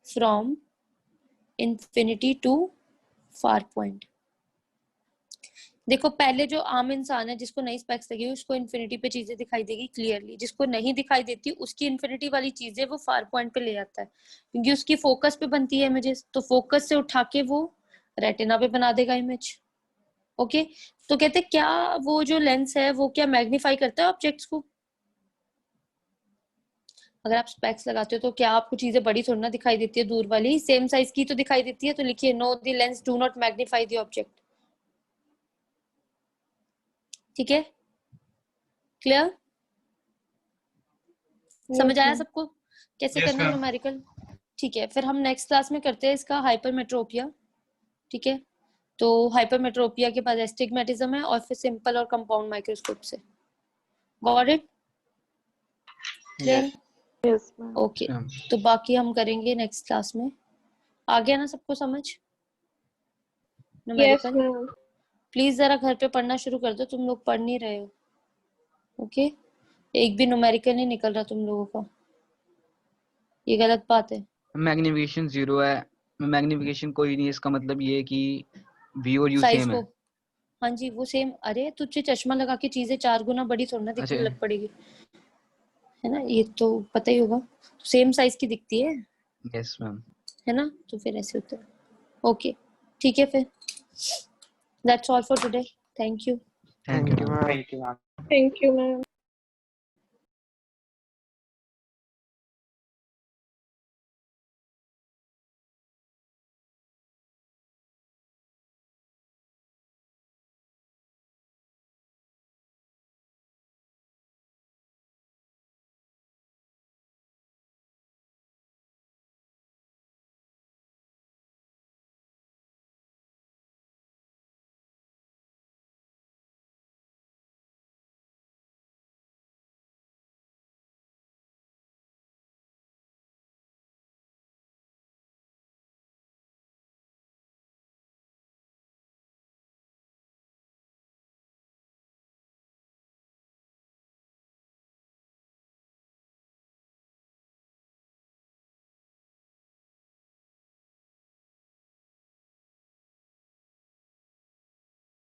from infinity to far point। देखो पहले जो आम इंसान है जिसको नई स्पेक्स लगी उसको इन्फिनिटी पे चीजें दिखाई देगी क्लियरली, जिसको नहीं दिखाई देती उसकी इन्फिनिटी वाली चीजें वो फार पॉइंट पे ले आता है क्योंकि उसकी फोकस पे बनती है इमेजेस, तो फोकस से उठा के वो रेटिना पे बना देगा इमेज। ओके तो कहते क्या वो जो लेंस है वो क्या मैग्नीफाई करता है ऑब्जेक्ट्स को? अगर आप स्पेक्स लगाते हो तो क्या आपको चीजें बड़ी थोड़ी ना दिखाई देती है, दूर वाली सेम साइज की तो दिखाई देती है। तो लिखिए know the lens do not magnify the object, ठीक है। क्लियर? समझ आया सबको कैसे Yes, करना है ma'am. न्यूमेरिकल? ठीक है, फिर हम नेक्स्ट क्लास में करते हैं इसका हाइपरमेट्रोपिया, ठीक है। तो हाइपरमेट्रोपिया के बाद एस्टिग्मेटिज्म है और फिर सिंपल और कंपाउंड माइक्रोस्कोप से। Got it? Clear? Yes, ma'am. Okay तो बाकी हम करेंगे नेक्स्ट क्लास में। आ गया ना सबको समझ Yes, न्यूमेरिकल? ma'am. प्लीज जरा घर पे पढ़ना शुरू कर दो, तुम लोग पढ़ नहीं रहे हो। ओके एक भी न्यूमेरिकल नहीं निकल रहा तुम लोगों का, ये गलत बात है। मैग्निफिकेशन 0 है, मैग्निफिकेशन कोई नहीं, इसका मतलब ये है कि v और u साइज सेम को है। हाँ जी वो सेम। अरे तुझे चश्मा लगा के चीजें 4 गुना बड़ी थोड़ी ना दिखने अच्छा। लग पड़ेगी, है ना, ये तो पता ही होगा। सेम साइज की दिखती है यस मैम। है ना, तो फिर ऐसे होता है। ओके ठीक है फिर that's all for today. Thank you. Thank you ma'am. Thank you ma'am. Thank you, ma'am.